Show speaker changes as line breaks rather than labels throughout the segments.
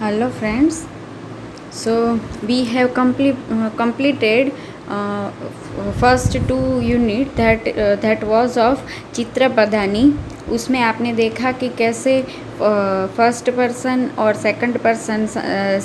Hello friends. So we have completed first two unit that was of चित्रपदानी. उसमें आपने देखा कि कैसे फर्स्ट पर्सन और सेकंड पर्सन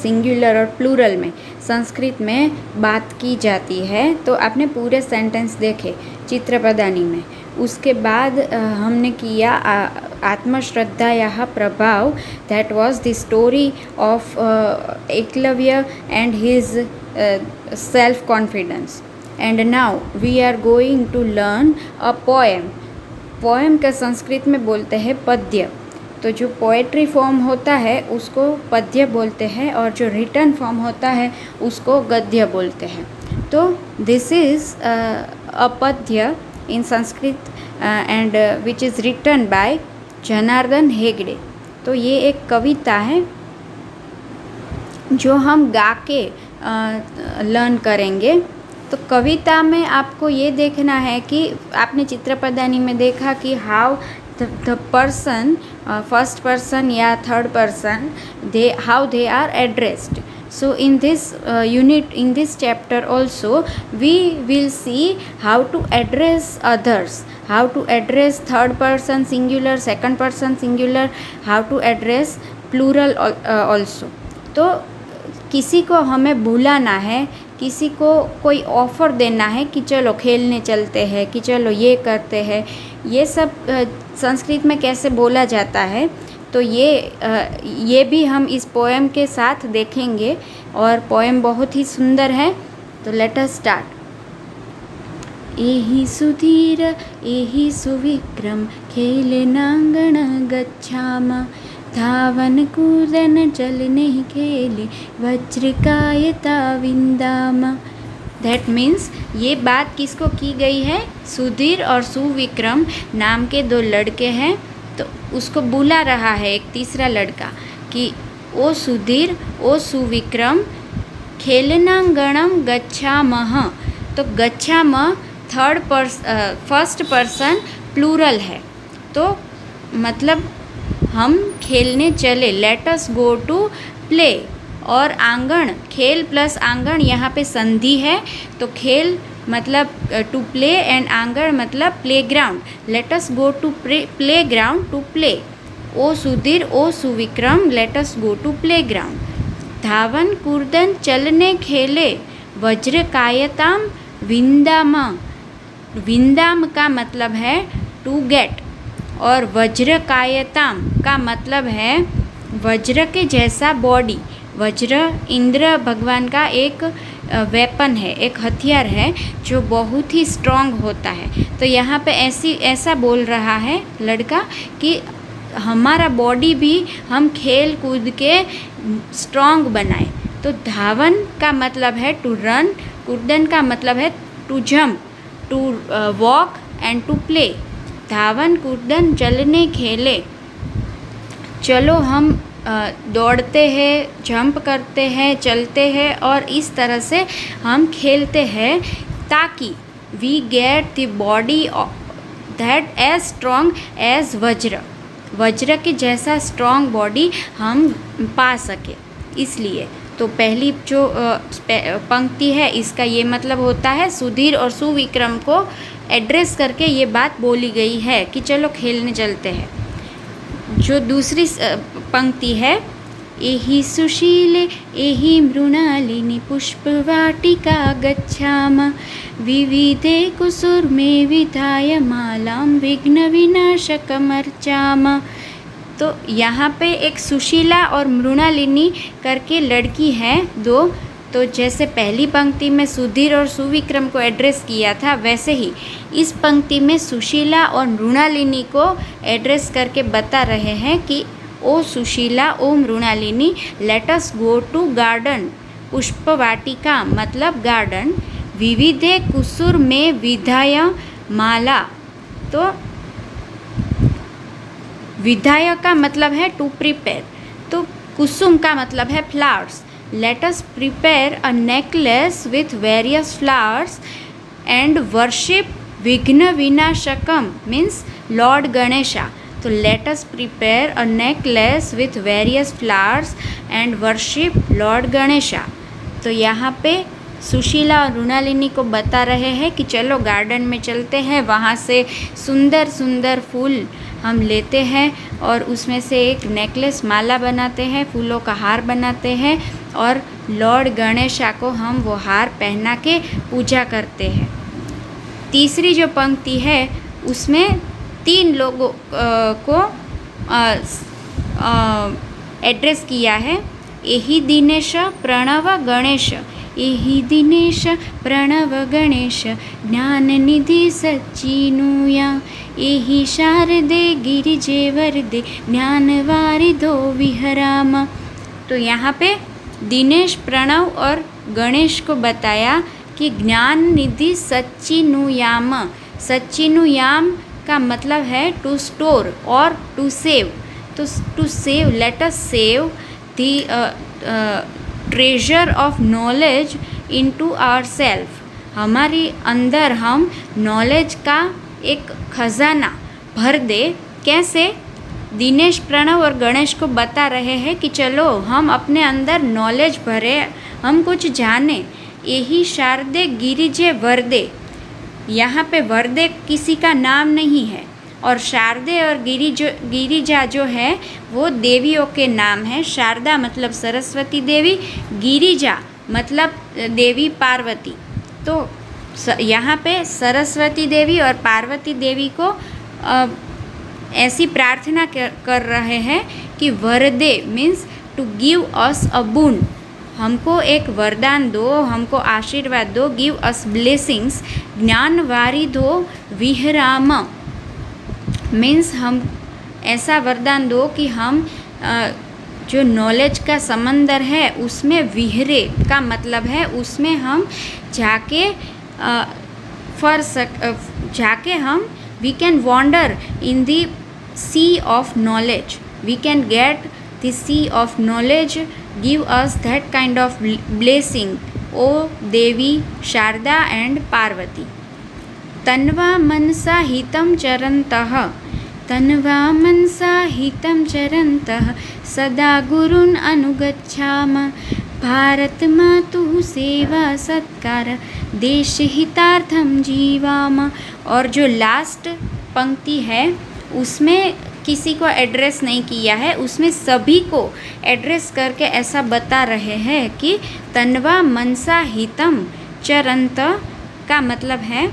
सिंगुलर और प्लूरल में संस्कृत में बात की जाती है. तो आपने पूरे सेंटेंस देखे चित्रपदानी में. उसके बाद हमने किया आत्मश्रद्धायाः प्रभाव. That was the story of Eklavya and his self confidence. And now we are going to learn a poem. Poem का संस्कृत में बोलते हैं पद्य. तो जो पोएट्री फॉर्म होता है उसको पद्य बोलते हैं और जो रिटन फॉर्म होता है उसको गद्य बोलते हैं. तो दिस इज़ अ पद्य in Sanskrit and which is written by Janardan Hegde. तो ये एक कविता है जो हम गा के लर्न करेंगे. तो कविता में आपको ये देखना है कि आपने चित्रपदानी में देखा कि how the person first person या third person how they are addressed. So in this unit, in this chapter also, we will see how to address others, how to address third person singular, second person singular, how to address plural also. तो किसी को हमें बुलाना है, किसी को कोई offer देना है कि चलो खेलने चलते हैं, कि चलो ये करते हैं. ये सब संस्कृत में कैसे बोला जाता है तो ये भी हम इस पोएम के साथ देखेंगे. और पोएम बहुत ही सुंदर है. तो लेट अस स्टार्ट. एहि सुधीर एहि सुविक्रम खेलनांगण गच्छाम. धावन कूदन चलने खेले वज्रकायता विंदाम. दैट मीन्स ये बात किसको की गई है? सुधीर और सुविक्रम नाम के दो लड़के हैं. तो उसको बुला रहा है एक तीसरा लड़का कि ओ सुधीर ओ सुविक्रम खेलनांगणम गच्छामः. तो गच्छामः फर्स्ट पर्सन प्लूरल है. तो मतलब हम खेलने चले. Let us go to play. और आंगण, खेल प्लस आंगण यहाँ पे संधि है. तो खेल मतलब टू प्ले एंड आंगण मतलब playground. Let us go to playground to play. ओ सुधीर ओ Suvikram let us go to playground. धावन कूदन चलने खेले वज्रकायताम विंदाम. विंदाम का मतलब है टू गेट और वज्रकायताम का मतलब है वज्र के जैसा बॉडी. वज्र इंद्र भगवान का एक वेपन है, एक हथियार है जो बहुत ही स्ट्रॉन्ग होता है. तो यहाँ पे ऐसा बोल रहा है लड़का कि हमारा बॉडी भी हम खेल कूद के स्ट्रॉन्ग बनाए. तो धावन का मतलब है टू रन, कूदन का मतलब है to jump, to walk and to play. धावन कूदन चलने खेले. चलो हम दौड़ते हैं, जंप करते हैं, चलते हैं और इस तरह से हम खेलते हैं ताकि we get the body that as strong as vajra. वज्र के जैसा स्ट्रॉन्ग बॉडी हम पा सके. इसलिए तो पहली जो पंक्ति है इसका ये मतलब होता है सुधीर और सुविक्रम को एड्रेस करके ये बात बोली गई है कि चलो खेलने चलते हैं. जो दूसरी पंक्ति है एहि सुशीले एहि मृणालिनी पुष्पवाटिका गच्छाम. विविधे कुसुमे विधाय मालां विघ्न विनाशकमर्चाम. तो यहाँ पे एक सुशीला और मृणालिनी करके लड़की है दो. तो जैसे पहली पंक्ति में सुधीर और सुविक्रम को एड्रेस किया था वैसे ही इस पंक्ति में सुशीला और मृणालिनी को एड्रेस करके बता रहे हैं कि ओ सुशीला ओ Mrinalini let us go to garden. पुष्पवाटिका मतलब गार्डन. विविधे कुसुर में विधाय माला. तो विधाय का मतलब है टू प्रिपेयर. तो कुसुम का मतलब है flowers. Let us prepare a necklace with various flowers and worship Vighna Vinashakam means Lord Ganesha. तो let us prepare a necklace with various flowers and worship Lord Ganesha. तो यहाँ पे सुशीला और मृणालिनी को बता रहे हैं कि चलो गार्डन में चलते हैं, वहाँ से सुंदर सुंदर फूल हम लेते हैं और उसमें से एक नेकलेस माला बनाते हैं, फूलों का हार बनाते हैं और लॉर्ड गणेशा को हम वो हार पहना के पूजा करते हैं। तीसरी जो पंक्ति है उसमें 3 लोगों को एड्रेस किया है। एहि दिनेश प्रणव गणेश, एहि दिनेश प्रणव गणेश, ज्ञान निधि सच्चिनुया, एहि शारदे गिरिजे वरदे, ज्ञान वारिधो विहराम। तो यहाँ पे दिनेश, प्रणव और गणेश को बताया कि ज्ञान निधि सच्चिनुयाम। सच्चिनुयाम का मतलब है टू स्टोर और टू सेव। तो to save, let us save the treasure of knowledge into ourself. हमारी अंदर हम नॉलेज का एक खजाना भर दे। कैसे? दिनेश, प्रणव और गणेश को बता रहे हैं कि चलो हम अपने अंदर नॉलेज भरे, हम कुछ जाने। यही शारदे गिरिजे वरदे, यहाँ पे वरदे किसी का नाम नहीं है और शारदे और गिरिजा जो है वो देवियों के नाम है। शारदा मतलब सरस्वती देवी, गिरिजा मतलब देवी पार्वती। तो यहाँ पे सरस्वती देवी और पार्वती देवी को ऐसी प्रार्थना कर रहे हैं कि वरदे मीन्स टू गिव अस अ बून, हमको एक वरदान दो, हमको आशीर्वाद दो, गिव अस ब्लेसिंग्स। ज्ञान वारिधो विहराम मीन्स हम ऐसा वरदान दो कि हम जो नॉलेज का समंदर है उसमें विहरे का मतलब है उसमें हम जाके हम we can wander in the sea of knowledge, we can get the sea of knowledge, give us that kind of blessing ओ देवी शारदा एंड पार्वती। तन्वा मनसा हितं चरन्तः, तन्वा मनसा हितं चरन्तः, सदा गुरून् अनुगच्छाम, भारत मातुः सेवा सत्कार, देश हितार्थम जीवाम। और जो लास्ट पंक्ति है उसमें किसी को एड्रेस नहीं किया है, उसमें सभी को एड्रेस करके ऐसा बता रहे हैं कि तन्वा मनसा हितं चरन्त का मतलब है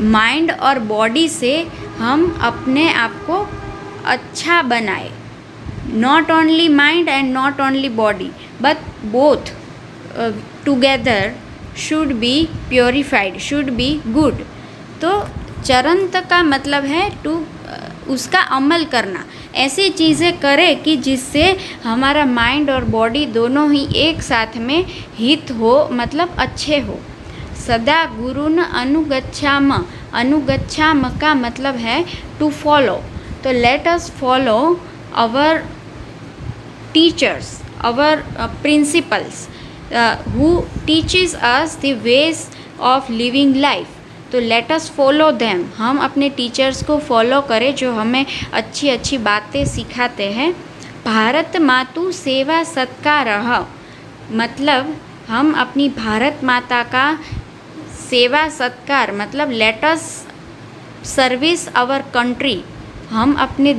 माइंड और बॉडी से हम अपने आप को अच्छा बनाए। Not only mind and not only body but both together should be purified, should be good. तो चरंत का मतलब है टू उसका अमल करना, ऐसी चीज़ें करें कि जिससे हमारा माइंड और बॉडी दोनों ही एक साथ में हित हो, मतलब अच्छे हो। सदा गुरुन अनुगच्छाम, अनुगच्छाम का मतलब है टू फॉलो। तो let us follow our teachers, our principals who teaches us the ways of living life. तो लेट अस फॉलो देम, हम अपने टीचर्स को फॉलो करें जो हमें अच्छी अच्छी बातें सिखाते हैं। भारत मातु सेवा सत्कारः मतलब हम अपनी भारत माता का सेवा सत्कार मतलब let us service our country. हम अपने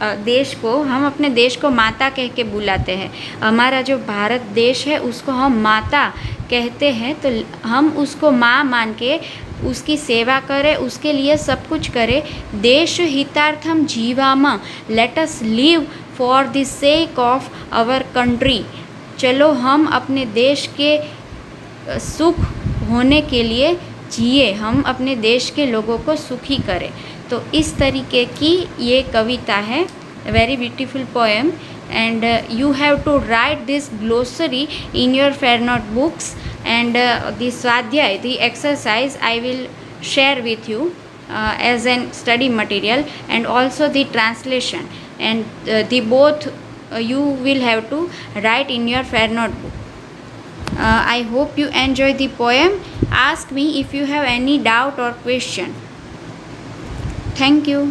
हम अपने देश को माता कह के बुलाते हैं। हमारा जो भारत देश है उसको हम माता कहते हैं, तो हम उसको माँ मान के उसकी सेवा करें, उसके लिए सब कुछ करें। देश हितार्थम जीवामा, let us live for the sake of our country. चलो हम अपने देश के सुख होने के लिए जिए, हम अपने देश के लोगों को सुखी करें। तो इस तरीके की ये कविता है, very beautiful poem, and you have to write this glossary in your fair note books, and the swadhyay, the exercise I will share with you as an study material, and also the translation, and the both you will have to write in your fair note book. I hope you enjoy the poem. Ask me if you have any doubt or question. Thank you.